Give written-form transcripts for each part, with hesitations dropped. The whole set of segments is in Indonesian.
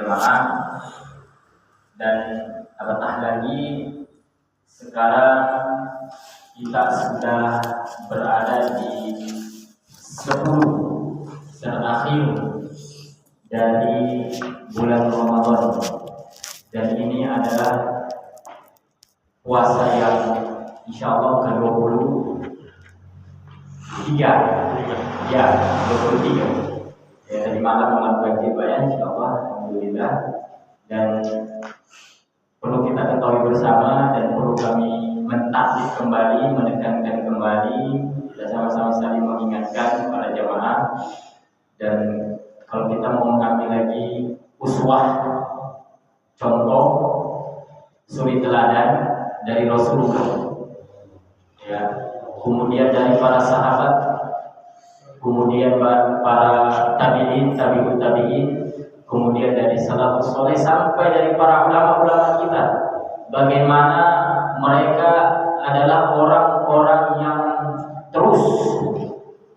jemaah. Dan apatah lagi sekarang kita sudah berada di 10 terakhir dari bulan Ramadan, dan ini adalah puasa yang insyaallah ke-23 ya, 23 ya, dari malam wajib ya, insyaallah, alhamdulillah. Dan perlu kita ketahui bersama dan perlu kami mentaklid kembali, menekankan kembali, kita sama-sama saling mengingatkan para jamaah. Dan kalau kita mau mengambil lagi uswah, contoh suri teladan dari Rasulullah ya, kemudian dari para sahabat, kemudian para tabi'in, tabi'ut tabi'in, kemudian dari salafus soleh sampai dari para ulama-ulama kita, bagaimana mereka adalah orang-orang yang terus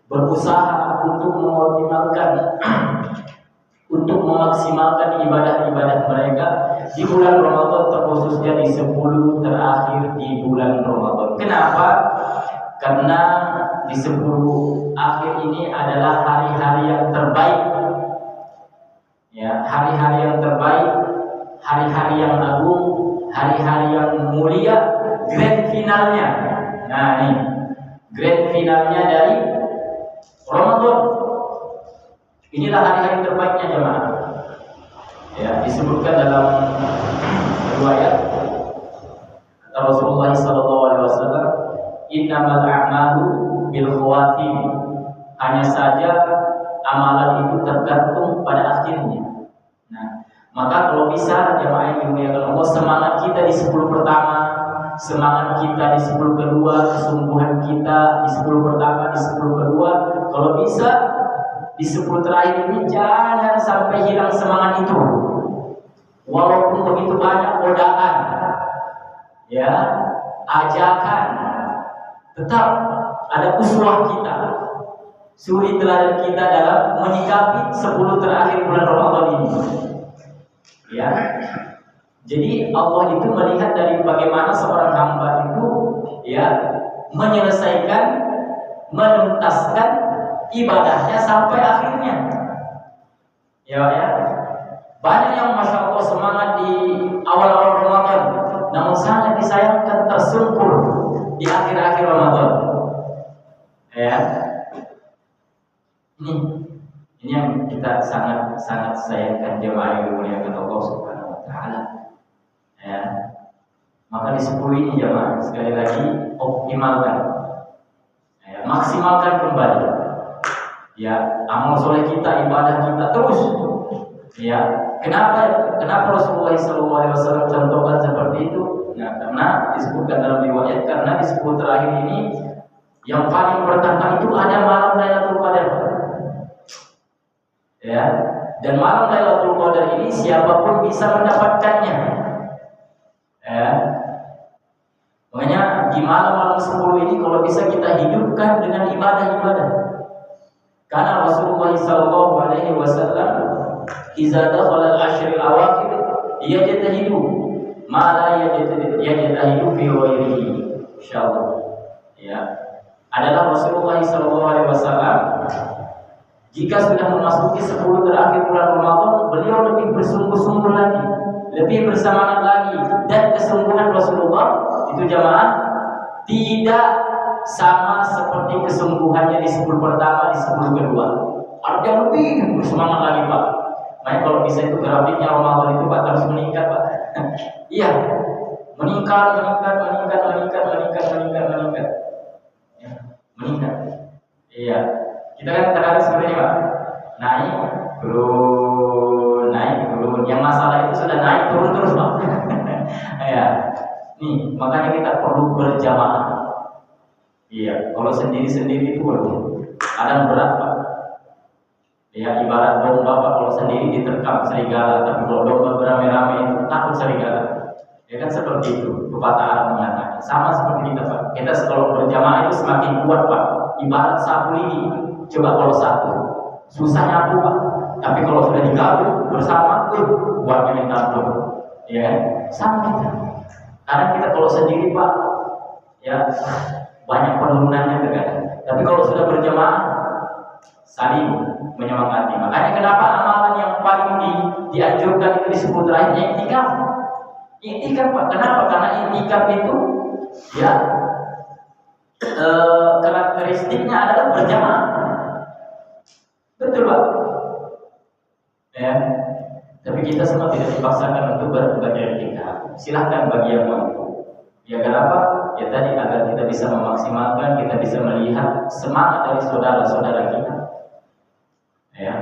berusaha untuk memaksimalkan ibadah-ibadah mereka di bulan Ramadan, terkhususnya di 10 terakhir di bulan Ramadan. Kenapa? Karena di 10 akhir ini adalah hari-hari yang terbaik ya, hari-hari yang terbaik, hari-hari yang agung, hari-hari yang mulia, grand finalnya. Nah ini grand finalnya dari Ramadan. Inilah hari-hari terbaiknya jemaah. Ya, disebutkan dalam riwayat Rasulullah SAW, innamal a'malu bil khawatim. Hanya saja amalan itu tergantung pada akhirnya. Nah, maka kalau bisa jemaah yang dimuliakan Allah, semangat kita di 10 pertama, semangat kita di 10 kedua, kesungguhan kita di 10 pertama, di 10 kedua, kalau bisa di 10 terakhir ini jangan sampai hilang semangat itu. Walaupun begitu banyak godaan ya, ajakan, tetap ada uswah kita, suri teladan kita dalam menyikapi 10 terakhir bulan Ramadan ini. Ya. Jadi Allah itu melihat dari bagaimana seorang hamba itu ya menyelesaikan, menuntaskan ibadahnya sampai akhirnya. Ya. Banyak yang masya Allah semangat di awal-awal Ramadan, namun sangat disayangkan tersungkur di akhir-akhir Ramadan. Ya. Ini yang kita sangat sayangkan jemaah yang dimuliakan Allah Subhanahu wa taala. Ya. Maka di 10 ini jemaah sekali lagi optimalkan. Ya, maksimalkan kembali. Ya, amal soleh kita, ibadah kita terus. Ya, kenapa Rasulullah SAW contohkan seperti itu? Nah, karena disebutkan dalam riwayat, karena di 10 terakhir ini yang paling pertama itu ada malam Lailatul Qadar. Ya, dan malam Lailatul Qadar ini siapapun bisa mendapatkannya. Ya. Makanya di malam-malam 10 ini kalau bisa kita hidupkan dengan ibadah-ibadah. Karena Rasulullah SAW iza dakhala al-ashr al-awakhir yajtahidu ma la yajtahidu fi ghairihi, insyaallah. Ya. Adalah Rasulullah SAW jika sudah memasuki 10 terakhir bulan Ramadan, beliau lebih bersungguh-sungguh lagi, lebih bersemangat lagi, dan kesungguhan Rasulullah itu jamaah tidak sama seperti kesungguhannya di 10 pertama, di 10 kedua. Artinya lebih bersemangat lagi, Pak. Makanya kalau bisa itu grafiknya Ramadan itu Pak harus meningkat, Pak. Iya, meningkat. Ya, meningkat. Iya. Kita kan terkadang sebenarnya Pak, naik turun. Yang masalah itu sudah naik turun terus Pak. Ya, nih makanya kita perlu berjamaah. Iya, kalau sendiri-sendiri itu kadang berat Pak. Ya, ibarat domba Pak, kalau sendiri diterkam serigala, tapi kalau domba beramai-ramai itu takut serigala. Ya kan seperti itu, pepatah Arab mengatakan. Sama seperti kita Pak. Kita kalau berjamaah itu semakin kuat Pak. Ibarat sapu lidi. Coba kalau satu, susah nyapu Pak. Tapi kalau sudah digabung bersama, buat minta ya sama kita. Karena kita kalau sendiri Pak, ya banyak penurunannya terkadang. Tapi kalau sudah berjamaah, saling menyemangati. Makanya kenapa amalan yang paling dianjurkan itu disebut terakhirnya iktikaf. Iktikaf Pak, kenapa? Karena iktikaf itu ya karakteristiknya adalah berjamaah. Betul Pak. Ya. Tapi kita semua tidak dipaksakan untuk beriktikaf. Silahkan bagi yang mampu. Ya kenapa? Ya tadi agar kita bisa memaksimalkan, kita bisa melihat semangat dari saudara-saudara kita. Ya.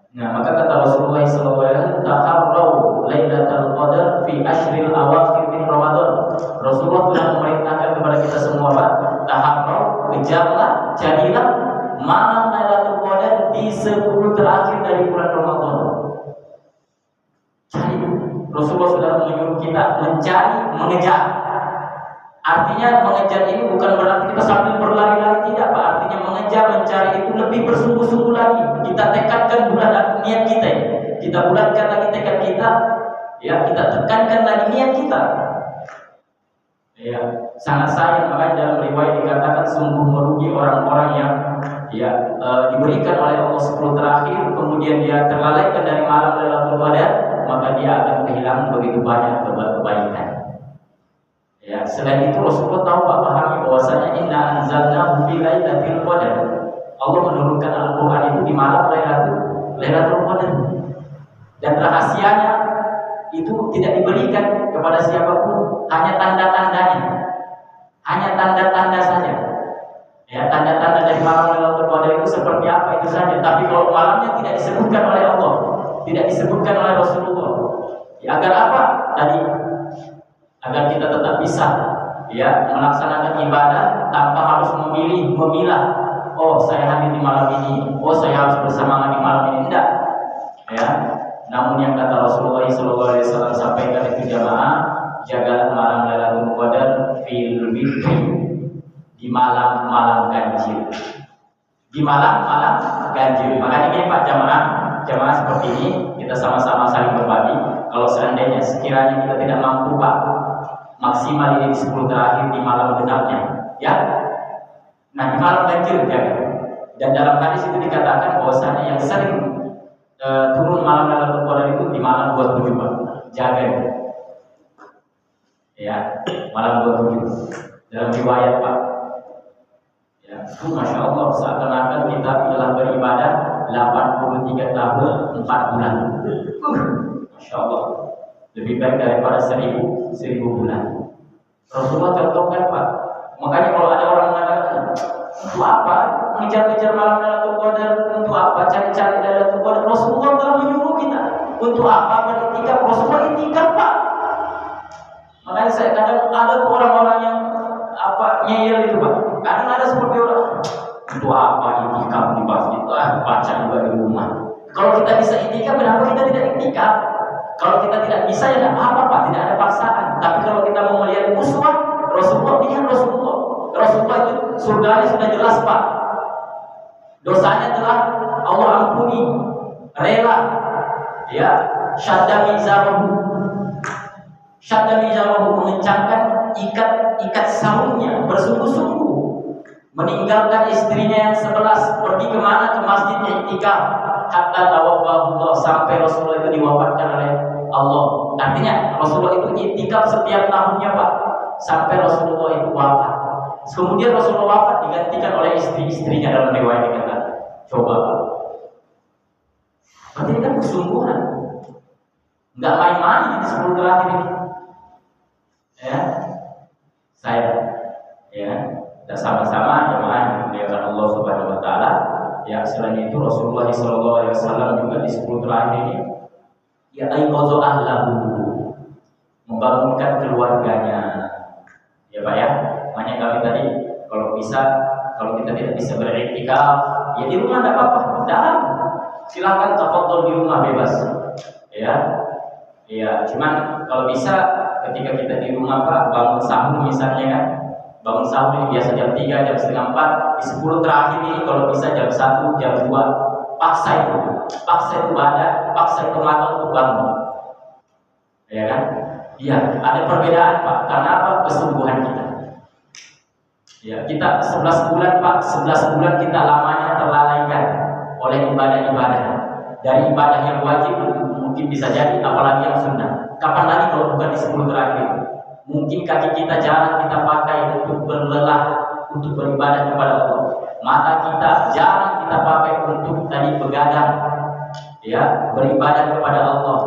Nah, maka kata Rasulullah SAW, taharrau lailatul qadar fi ashril awakhir min Ramadan. Rasulullah telah memerintahkan kepada kita semua, Pak, taharrau, kejarlah, carilah malam Lailatul Qadar di 10 terakhir dari bulan Ramadan. Cari. Rasulullah sudah menyuruh kita mencari, mengejar. Artinya mengejar ini bukan berarti kita sambil berlari-lari, tidak Pak. Artinya mengejar, mencari itu lebih bersungguh-sungguh lagi. Kita tekadkan bulan niat kita ya. Kita bulatkan lagi tekad kita, ya kita tekankan lagi niat kita. Ya, sangat sayang makanya dalam riwayat dikatakan sungguh merugi orang-orang yang diberikan oleh Allah 10 terakhir, kemudian dia terlalaikan dari malam Lailatul Qadar, maka dia akan kehilangan begitu banyak kebaikan. Ya, selain itu Rasulullah tahu Pak, pahami bahwasanya inna anzalnahu fi lailatul qadar. Allah menurunkan Al-Qur'an itu di malam Lailatul Qadar. Dan rahasianya itu tidak diberikan kepada siapapun, hanya tanda-tandanya. Hanya tanda-tanda saja. Ya, tanda-tanda dari malam Lailatul Qadar itu seperti apa itu saja. Tapi kalau malamnya tidak disebutkan oleh Allah, tidak disebutkan oleh Rasulullah. Ya, agar apa? Tadi agar kita tetap bisa ya melaksanakan ibadah tanpa harus memilah. Oh, saya hadir di malam ini. Oh, saya harus bersemangat di malam ini. Tidak. Ya. Namun yang kata Rasulullah SAW sampaikan itu jamaah, jagalah malam Lailatul Qadar fil witri, di malam-malam ganjil. Di malam-malam ganjil. Makanya ini Pak jamaah seperti ini kita sama-sama saling berbagi. Kalau seandainya sekiranya kita tidak mampu Pak, maksimal ini di 10 terakhir di malam genapnya, ya. Nah, di malam ganjil jaga. Dan dalam hadis itu dikatakan bahwasanya yang sering turun malam Lailatul Qadar itu di malam 27 Pak. Jaga. Ya, malam 27. Dalam riwayat Pak. Ya, Masya Allah, seakan-akan kita telah beribadah 83 tahun 4 bulan. Masya Allah, lebih baik daripada 1000 bulan. Rasulullah contohkan Pak. Makanya kalau ada orang mengatakan, untuk apa mengejar-ngejar malam Lailatul Qadar, untuk apa cari-cari Lailatul Qadar? Rasulullah telah menyuruh kita. Untuk apa beriktikaf? Rasulullah iktikaf Pak. Makanya saya kadang ada tuh orang-orang yang ngeyel itu Pak. Kadang ada seperti orang, untuk apa iktikaf di masjid? Baca juga di rumah. Kalau kita bisa iktikaf, kenapa kita tidak iktikaf? Kalau kita tidak bisa ya tidak apa Pak, tidak ada paksaan. Tapi kalau kita mau melihat uswah, Rasulullah lihat Rasulullah itu surganya sudah jelas Pak. Dosanya telah Allah ampuni, rela. Ya, syadda mizarahu mengencangkan ikat sarungnya, bersungguh-sungguh meninggalkan istrinya yang 11, pergi kemana? Ke masjid iktikaf, hatta tawaffahullah, sampai Rasulullah itu diwafatkan oleh Allah. Artinya Rasulullah itu iktikaf setiap tahunnya Pak, sampai Rasulullah itu wafat. Kemudian Rasulullah wafat digantikan oleh istri-istrinya dalam riwayat dikatakan. Coba Pak. Berarti ini kan kesungguhan. Nggak main-main di 10 terakhir ini. Ya, saya, ya, kita sama-sama jemaah yang dimuliakan Allah Subhanahu Wa Taala. Ya, selain itu Rasulullah SAW juga di 10 terakhir ini, ya aiqadha ahlahu, membangunkan keluarganya. Ya Pak ya, makanya kami tadi kalau kita tidak bisa beriktikaf, ya di rumah tidak apa-apa, dalam silakan tafadhol di rumah bebas. Ya, cuman kalau bisa ketika kita di rumah Pak, bangun sahur misalnya kan, bangun sahur ini biasa jam 3, jam setengah 4, di 10 terakhir ini kalau bisa jam 1, jam 2, paksa itu badan, paksa itu mata untuk bangun. Ya kan? Iya, ada perbedaan Pak. Karena apa? Kesungguhan kita. Ya, kita 11 bulan Pak, 11 bulan kita lamanya terlalaikan oleh ibadah-ibadah. Dari ibadah yang wajib mungkin bisa jadi, apalagi yang sunnah. Kapan lagi kalau bukan di 10 terakhir? Mungkin kaki kita jarang kita pakai untuk berlelah, untuk beribadah kepada Allah. Mata kita jarang kita pakai untuk tadi begadang, ya, beribadah kepada Allah.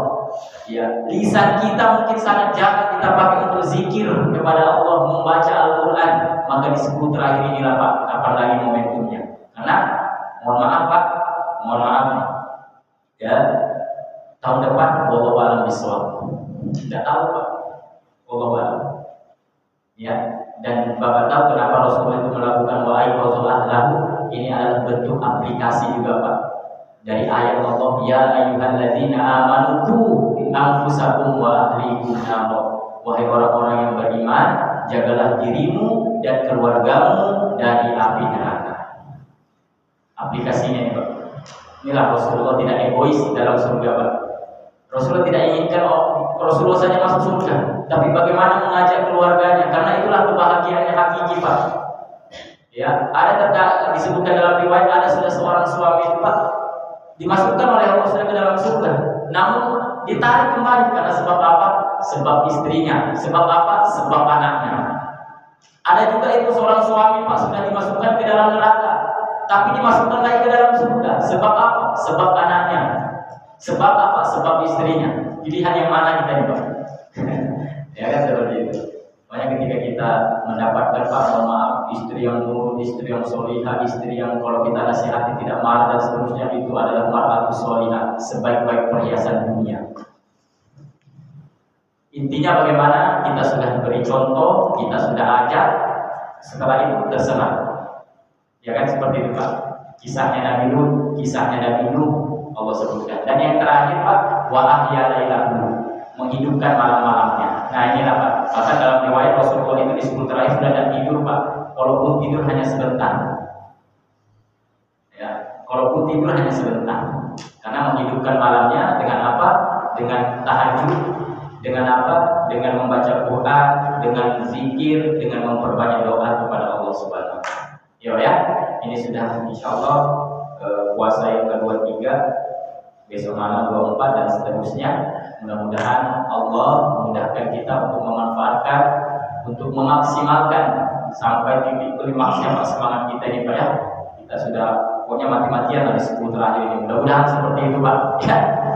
Ya, lisan kita mungkin sangat jarang kita pakai untuk zikir kepada Allah, membaca Al-Quran. Maka di 10 terakhir inilah Pak, kapan lagi momentumnya? Karena mohon maaf Pak, mohon maaf nih, ya, tahun depan wallahu a'lam bishawab. Tidak tahu Pak, wallahu a'lam. Ya, dan Bapak tahu kenapa Rasulullah itu melakukan wa'aiqadhu ahlahu? Ini adalah bentuk aplikasi juga Pak. Dari ayat Allah, ya ayyuhalladzina amanu qu anfusakum wa ahlikum nar. Wahai orang-orang yang beriman, jagalah dirimu dan keluargamu dari api neraka. Aplikasinya ini Pak. Inilah Rasulullah tidak egois dalam surga Pak. Rasulullah tidak inginkan Rasulullah saja masuk surga, tapi bagaimana mengajak keluarganya, karena itulah kebahagiaannya hakiki Pak. Ya, ada disebutkan dalam riwayat, ada sudah seorang suami Pak dimasukkan oleh Allah sudah ke dalam surga, namun ditarik kembali karena sebab apa? Sebab istrinya. Sebab apa? Sebab anaknya. Ada juga itu seorang suami Pak sudah dimasukkan ke dalam neraka, tapi dimasukkan lagi ke dalam surga. Sebab apa? Sebab anaknya. Sebab apa? Sebab istrinya. Pilihan yang mana kita ini Pak? Ya kan seperti itu. Makanya ketika kita mendapatkan Pak, mohon maaf, istri yang nurut, istri yang solihah, istri yang kalau kita nasihati tidak marah dan seterusnya, itu adalah mar'atus solihah, sebaik-baik perhiasan dunia. Intinya bagaimana? Kita sudah beri contoh, kita sudah ajak, setelah itu terserah. Ya kan seperti itu Pak. Kisahnya Nabi Nuh, kisahnya Nabi Nuh Allah sebutkan. Dan yang terakhir Pak, wa ahya lailahu, menghidupkan malam-malamnya. Nah inilah Pak. Bahkan dalam riwayat Rasulullah itu di 10 terakhir sudah tidak tidur Pak. Kalaupun tidur hanya sebentar. Ya, kalaupun tidur hanya sebentar. Karena menghidupkan malamnya dengan apa? Dengan tahajud. Dengan apa? Dengan membaca Quran, dengan zikir, dengan memperbanyak doa kepada Allah Subhanahu wa taala. Ya, ini sudah insyaallah puasa yang kedua 3, besok malam 24 dan seterusnya. Mudah-mudahan Allah memudahkan kita untuk memanfaatkan, untuk memaksimalkan sampai titik klimaksnya Pak, semangat kita ini Pak ya. Kita sudah pokoknya mati-matian dari 10 terakhir ini. Mudah-mudahan seperti itu Pak.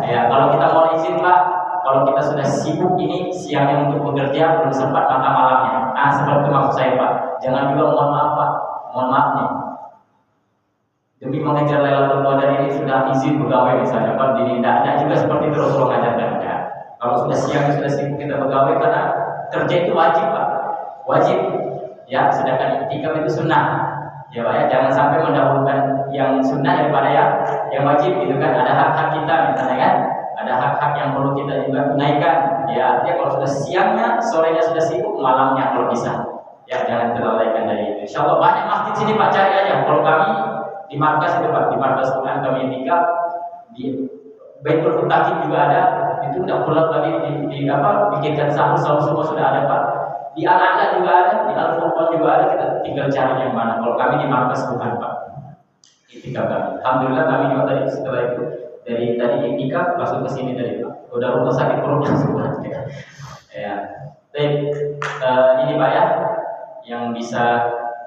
Ya, kalau kita mau izin Pak, kalau kita sudah sibuk ini siangnya untuk bekerja belum sempat maka malamnya. Nah seperti itu maksud saya Pak. Jangan juga mohon maaf Pak, mohon maaf nih. Demi mengejar Lailatul Qadar ini sudah izin pegawai misalnya Pak, tidak juga seperti itu Rasulullah mengajarkan. Kalau sudah siang sudah sibuk kita pegawai, karena kerja itu wajib Pak, wajib. Ya, sedangkan iktikaf itu sunnah. Ya Pak ya, jangan sampai mendahulukan yang sunnah daripada yang wajib gitu kan. Ada hak-hak kita misalnya kan, ada hak-hak yang perlu kita juga tunaikan. Ya artinya kalau sudah siangnya, sorenya sudah sibuk, malamnya kalau bisa. Ya jangan terlalaikan dari itu. Insyaallah banyak masjid sini Pak, cari aja. Kalau kami di markas itu Pak, di markas Quran kami iktikaf, di Baitul Mutaqin juga ada. Itu tidak perlu lagi bikinkan sahur semua sudah ada Pak. Di Al-A'la juga ada, di Al-Furqan juga ada. Kita tinggal cari yang mana. Kalau kami di markas bukan Pak, iktikaf kami. Alhamdulillah kami juga tadi setelah itu dari tadi iktikaf langsung ke sini tadi Pak. Udah rumah sakit perut langsung ya. Baik, ini Pak ya yang bisa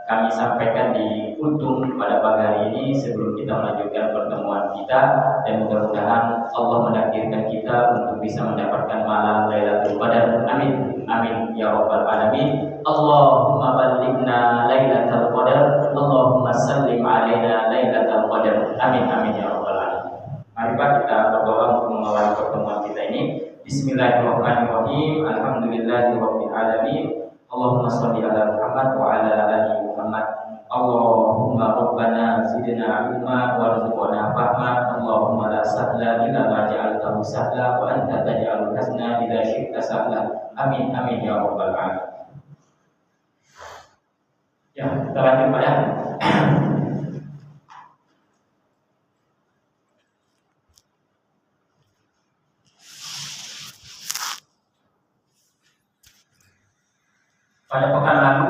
kami sampaikan di Kultum pada pagi hari ini sebelum kita melanjutkan pertemuan kita, dan mudah-mudahan Allah menakdirkan kita untuk bisa mendapatkan malam Lailatul Qadar. Amin, amin ya rabbal alamin. Allahumma ballighna Lailatul Qadar, Allahumma sallim alaina Lailatul Qadar. Amin, amin ya rabbal alamin. Mari Pak kita berdoa untuk mengawali pertemuan kita ini. Bismillahirrahmanirrahim. Alhamdulillahirabbil alamin. Allahumma shalli ala Muhammad wa ala ali Muhammad. Allahumma rabbana zidna ilma warzuqna fahma. Allahumma la sahla illa ma ja'altahu sahla wa anta taj'alul hazna idza syi'ta sahla. Amin, amin ya rabbal alamin. Ya, kita lanjut Pak ya. pada pekan lalu